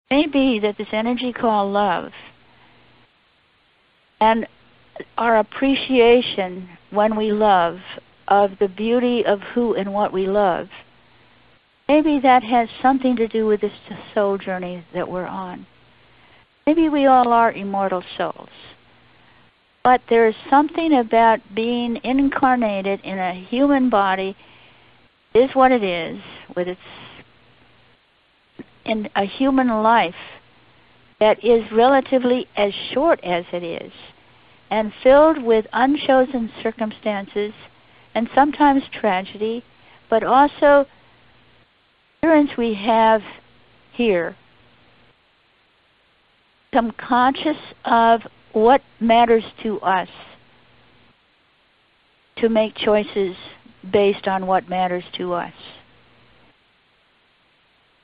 may be that this energy called love and our appreciation when we love of the beauty of who and what we love, maybe that has something to do with this soul journey that we're on. Maybe we all are immortal souls. But there is something about being incarnated in a human body, is what it is, with its in a human life that is relatively as short as it is, and filled with unchosen circumstances and sometimes tragedy, but also the experience we have here. Become conscious of what matters to us, to make choices based on what matters to us.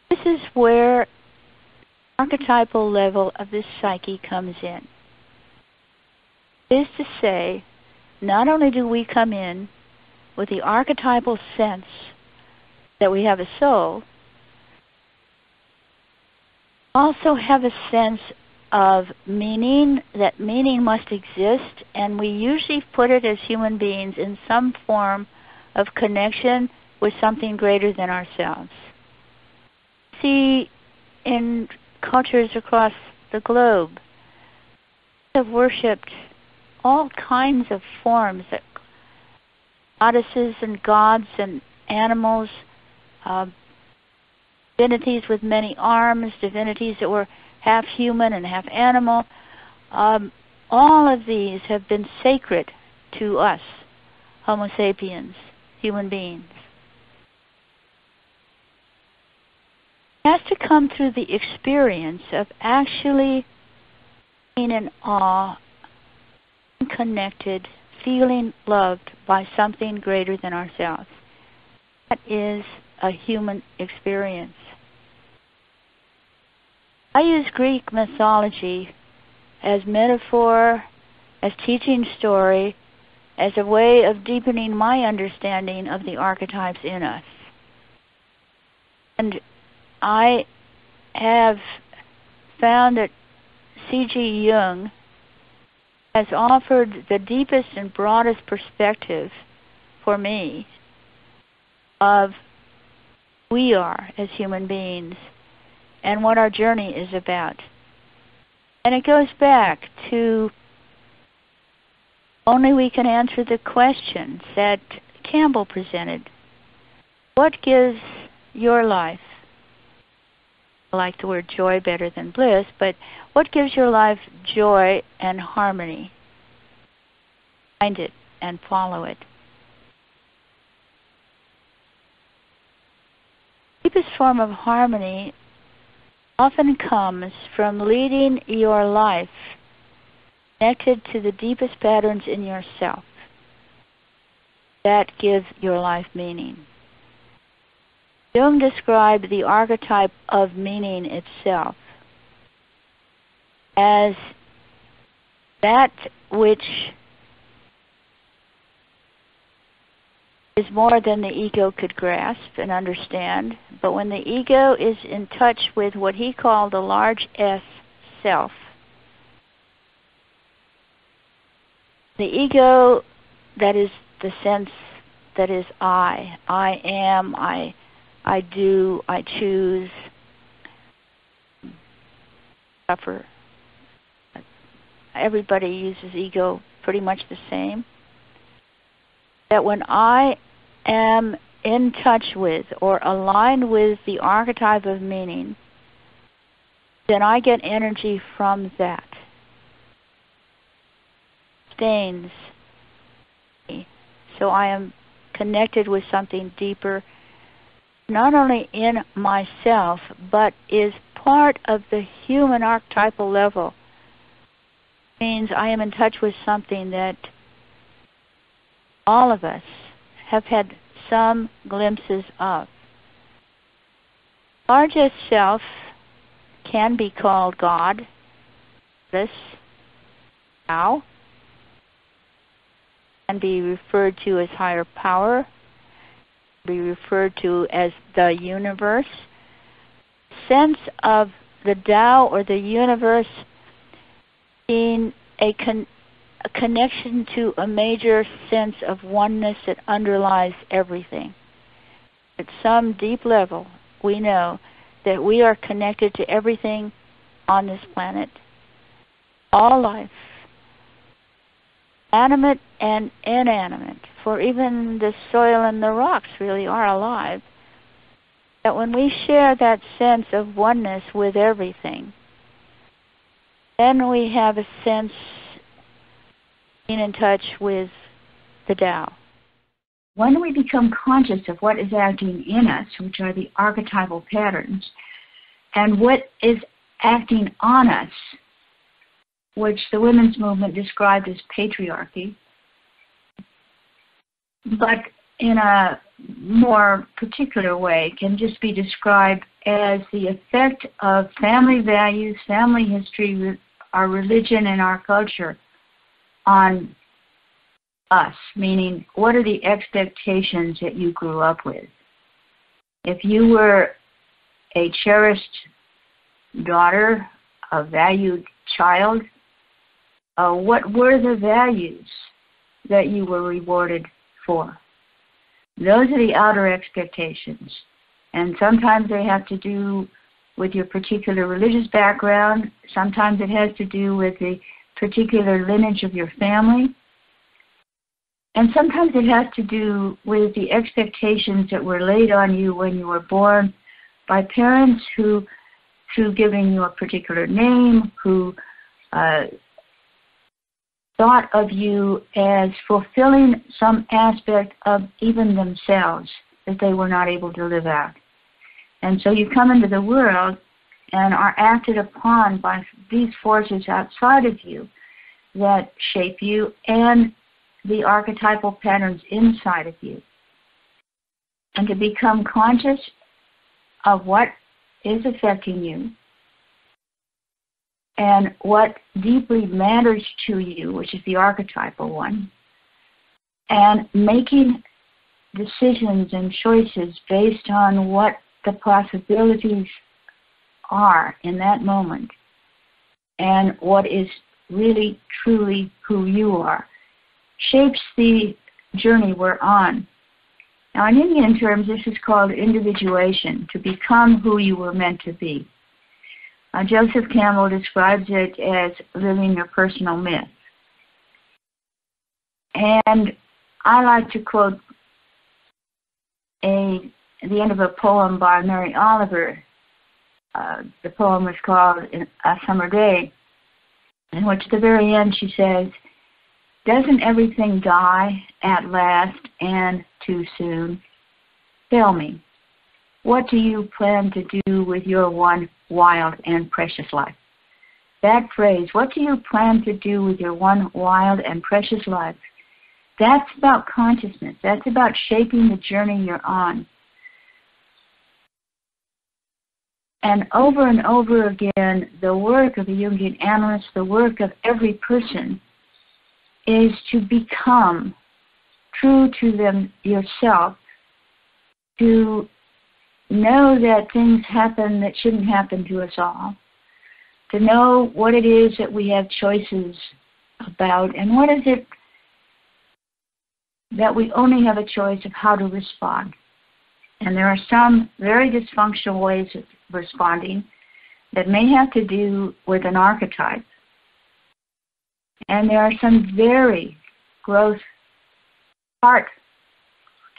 This is where the archetypal level of this psyche comes in. It is to say, not only do we come in with the archetypal sense that we have a soul, also have a sense of meaning, that meaning must exist, and we usually put it as human beings in some form of connection with something greater than ourselves. See, in cultures across the globe, have worshipped all kinds of forms, goddesses and gods and animals, divinities with many arms, divinities that were half human and half animal. All of these have been sacred to us, Homo sapiens, human beings. It has to come through the experience of actually being in awe, connected, feeling loved by something greater than ourselves. That is a human experience. I use Greek mythology as metaphor, as teaching story, as a way of deepening my understanding of the archetypes in us. And I have found that C.G. Jung has offered the deepest and broadest perspective for me of who we are as human beings and what our journey is about. And it goes back to only we can answer the questions that Campbell presented. What gives your life, I like the word joy better than bliss, but what gives your life joy and harmony? Find it and follow it. The deepest form of harmony often comes from leading your life connected to the deepest patterns in yourself that give your life meaning. Jung described the archetype of meaning itself as that which is more than the ego could grasp and understand, but when the ego is in touch with what he called the large S self, the ego, that is the sense that is I am, I do, I choose, suffer. Everybody uses ego pretty much the same. That when I am in touch with or aligned with the archetype of meaning, then I get energy from that. Sustains me. So I am connected with something deeper, not only in myself, but is part of the human archetypal level. It means I am in touch with something that all of us have had some glimpses of. Largest self can be called God, this, Tao, can be referred to as higher power, be referred to as the universe. Sense of the Tao or the universe being a connection to a major sense of oneness that underlies everything. At some deep level, we know that we are connected to everything on this planet, all life, animate and inanimate, for even the soil and the rocks really are alive. That when we share that sense of oneness with everything, then we have a sense being in touch with the Tao. When we become conscious of what is acting in us, which are the archetypal patterns, and what is acting on us, which the women's movement described as patriarchy, but in a more particular way can just be described as the effect of family values, family history, our religion, and our culture on us, meaning what are the expectations that you grew up with. If you were a cherished daughter, a valued child, what were the values that you were rewarded for? Those are the outer expectations. And sometimes they have to do with your particular religious background. Sometimes it has to do with the particular lineage of your family. And sometimes it has to do with the expectations that were laid on you when you were born by parents who, through giving you a particular name, who thought of you as fulfilling some aspect of even themselves that they were not able to live out. And so you come into the world and are acted upon by these forces outside of you that shape you and the archetypal patterns inside of you. And to become conscious of what is affecting you and what deeply matters to you, which is the archetypal one, and making decisions and choices based on what the possibilities are in that moment and what is really, truly who you are, shapes the journey we're on. Now, in Indian terms, this is called individuation, to become who you were meant to be. Joseph Campbell describes it as living your personal myth. And I like to quote the end of a poem by Mary Oliver. The poem is called A Summer Day, in which at the very end she says, "Doesn't everything die at last and too soon? Tell me, what do you plan to do with your one wild and precious life?" That phrase, what do you plan to do with your one wild and precious life? That's about consciousness. That's about shaping the journey you're on. And over again, the work of the Jungian analyst, the work of every person, is to become true to them yourself, to know that things happen that shouldn't happen to us all, to know what it is that we have choices about, and what is it that we only have a choice of how to respond. And there are some very dysfunctional ways of responding that may have to do with an archetype. And there are some very growth heart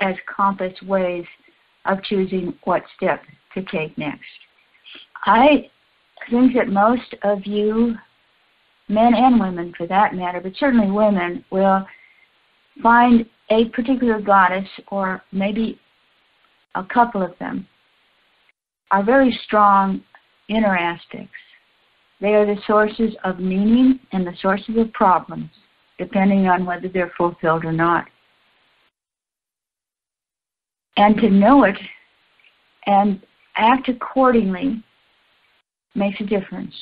as compass ways of choosing what step to take next. I think that most of you, men and women for that matter, but certainly women, will find a particular goddess, or maybe a couple of them, are very strong inner aspects. They are the sources of meaning and the sources of problems, depending on whether they're fulfilled or not. And to know it and act accordingly makes a difference.